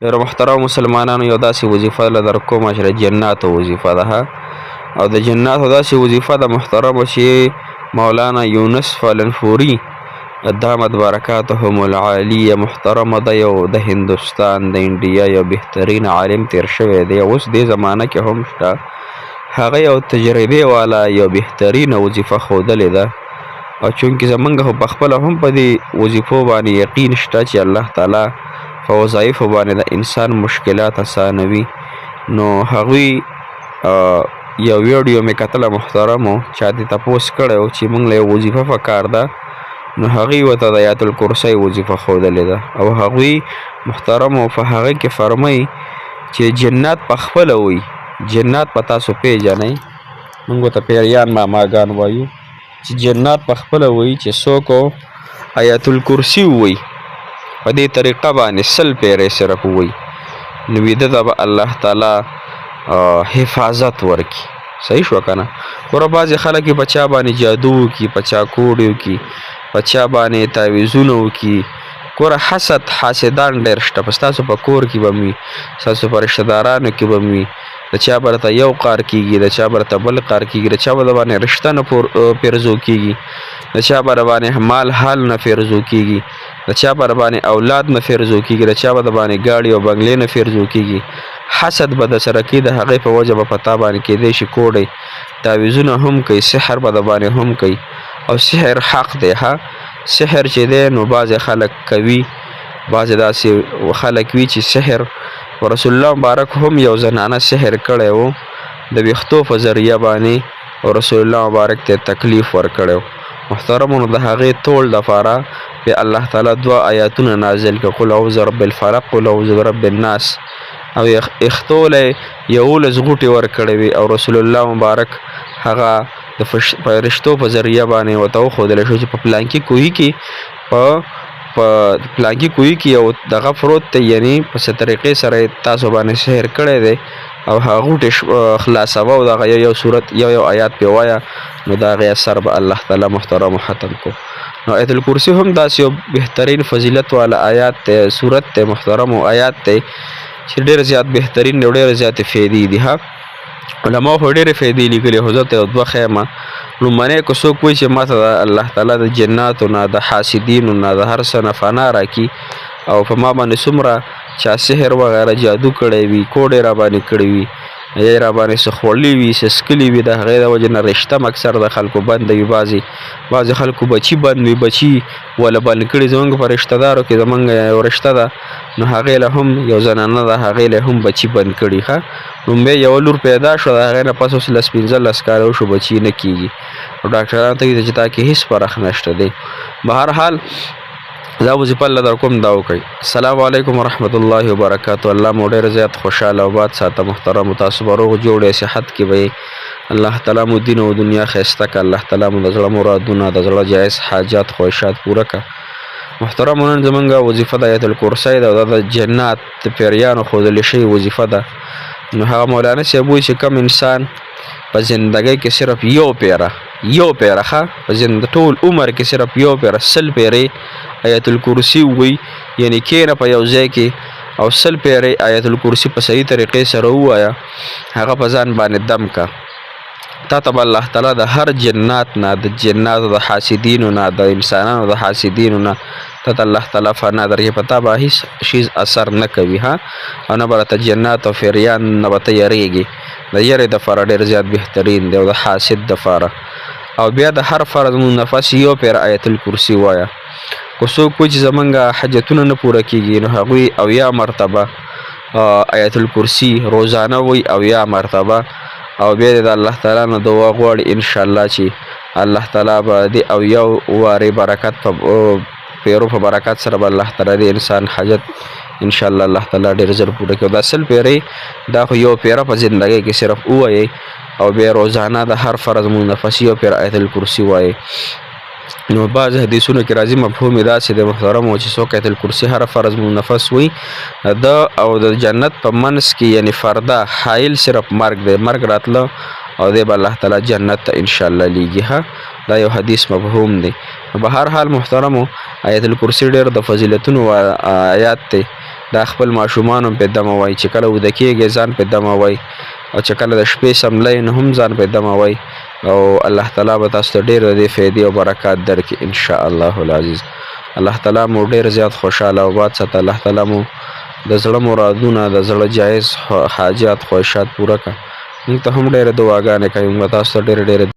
ډېرو محترم مسلمانانو یو داسې وظیفه در کومه چې د جناتو وظیفه ده او د جناتو داسې وظیفه ده محترمو چې مولانا یونس فالنفوري دامت برکاتهم العالیه محترمه ده، یو د هندوستان د انډیا یو بهترین عالم تیر شوی دی، اوس دې زمانه کې هم شته. هغه یو تجربې والا یو بهترینه وظیفه ښودلې ده او چونکې زمونږ خو پخپله هم په دې وظیفو باندې یقین شته چې الله تعالی په وظایفو باندې د انسان مشکلات اسانوي. نو هغوی یو ویډیو مې کتله محترمو، چا دې تپوس کړی و چې موږ له یو وظیفه پکار ده، نو هغوی ورته د آیت الکرسی وظیفه ښودلې ده او هغوی محترمو په هغه کې فرمایي چې جنات پخپله وایي، جنات په تاسو پیژنئ، موږ ورته پیریان ماماګان وایو چې جنات پخپله وایي چې څوک آیت الکرسی ووایي په دې طریقه باندې 100 پیرې صرف ووایي نو ویده ته به الله تعالی حفاظت ورکړي. صحیح شوه که نه؟ ګوره بعضې خلک په چا باندې جادو وکړي، په چا کوډې وکړي، په چا باندې تعویضونه وکړي. ګوره حاسدان ډېر شته، په ستاسو په کور کې به وي، ستاسو په رشته دارانو کې به وي، د چا به درته یو قار کېږي، د چا به درته بل قار کېږي، د چا به د باندې رشته نه پیرزو کېږي، د چا به د باندې مال حال نه پیرزو کېږي، د چا به د باندې اولاد نه پیرزو کېږي، د چا به د باندې ګاډي او بنګلې نه پیرزو کېږي. حسد به در سره کوي، د هغې په وجه به په تا باندې کېدی شي کوډی، تعویضونه هم کوي، سحر به د باندې هم کوي او سحر حق دی. سحر چې دی نو بعضې خلک کوي، بعضې داسې خلک وي چې سحر رسول الله مبارک هم یو زنانه سحر کړی و د ویښتو په ذریعه باندې او رسول الله مبارک ته تکلیف ورکړی و. محترمو نو د هغې تول دپاره بیا الله تعالی 2 آیاتونه نازل کړه، قل اعوذ برب الفلق قل اعوذ برب الناس، او اختوله 11 غوټې ورکړې وي او رسول الله مبارک هغه د فرشتو په ذریعه باندې ورته وښودلی شو چې په پلانکي کوهي کې په پلانکي کوهي کې یو دغه پروت دی، یعنی په څه طریقې سره تاسو باندې سحر کړی دی او هغه غوټې خلاصوه او دغه یو صورت یو آیات پې وایه نو د هغې اثر به الله تعالی محترمو ختم کو. نو آیت الکرسی هم داسې یو بهترین فضیلت والا آیات دی، صورت دی محترمو، آیات دی چې ډېر زیات بهترین او ډېرې زیاتې فایدې دي. علماو خو ډېرې فایدې لیکلي، خو زه ته یو 2 ښیم. لومړنی که څوک وایي چې ما ته د الله تعالی د جناتو نه، د حاسدینو نه، د هر څه نه فنا راکړي او په ما باندې څومره چا سحر وغیره جادو کړی وي، کوډې را باندې کړی وي، یا را باندې څه خوړلي وي، څه څکلي وي، د هغې د وجې نه رشته اکثر د خلکو بنده وي، بعضې خلکو بچي بند وي، بچي وله بند کړي. زمونږ په رشته دارو کې زمونږ یو رشته ده نو هغې له هم یو زنانه ده، هغې له هم بچي بند کړي. لومبی یوه لور پیدا شوه، د هغې نه پس اوس 15 کاله وشو بچي نه کېږي او ډاکټرانو ته وایي چې تا کې هېڅ فرق نشته دی. بهرحال دا وظیفه الله در کوم دا وکړئ. السلام علیکم ورحمت الله وبرکاتو. الله مو ډېر زیات خوشحاله او باد ساته محترمو، تاسو به روغ جوړ صحت کې به الله تعالی مو دین او دنیا ښایسته کړه، الله تعالی مو د زړه مرادونه، د زړه جایز حاجات خواهشات پوره کړه. محترمو نن زمونږ وظیفه د آیت الکرسی ده او دا د جنات د پیریانو ښودلې شوې وظیفه ده. نو هغه مولانا صاحب وایي چې کم انسان په زندګۍ کې صرف یو پیره په ټول عمر کې صرف یو پیره 100 پیرې آیت الکرسی ووایي، یعنی کېنه په یو ځای کې او 100 پیرې آیت الکرسی په صحیح طریقې سره ووایه، هغه په ځان باندې دم کا، تا ته به الله تعالی د هر جنات نه، د جناتو د حاسدینو نه، د انسانانو د حاسدینو نه تا ته الله تعالی فنا درکړي، په تا به هېڅ شیز اثر نه کوي او نه به راته جنات او پیریان نه به ته یریږي. د یرې دپاره ډېر زیات بهترین دی او د حاسد دپاره. او بیا د هر فرض منفس یو پیر آیت الکرسی وایه. که څوک وایي چې زمونږ حاجتونه نه پوره کېږي نو هغوی 80 مرتبه آیت الکرسی روزانه وایي، 80 مرتبه، او بیا د الله تعالی نه دعا غواړي انشاءالله چې الله تعالی به د 80 وارې برکت پیرو په برکت سره به الله تعالی د انسان حاجت انشاءالله الله تعالی ډېر زر پوره کړي. دا 100 پیرې دا خو یو پیره په زندګۍ کې صرف ووایئ او بیا روزانه د هر فرض منفس یو پیر آیت الکرسی وایئ. نو بعض حدیثونو کې راځي مفهوم یې داسې دی محترمو چې څوک آیت الکرسی هر فرض منفس وي د او د جنت په منځ کې یعنی فرده حایل صرف مرګ دی، مرګ راتله او دی به الله تعالی جنت ته انشاءالله لیږي. دا یو حدیث مفهوم دی. په هر حال محترمو آیت الکرسی ډېر د فضیلتونو آیات دی دا خپل ماشومان هم په دموئ چې کله ویده کېږئ ځان په دموئ او چې کله د شپې سملئ نو هم ځان په دموئ او الله تعالی به تاسو ته ډېر د دې فایدې او برکات درکړي ان شاء الله العزیز. الله تعالی مو ډېر زیات خوشحاله او آباد ساته. الله تعالی مو د زړه مرادونه د زړه جایز حاجات خواهشات پوره کړه. موږ ته هم ډېرې دعاګانې کوي. موږ تاسو ته ډېرې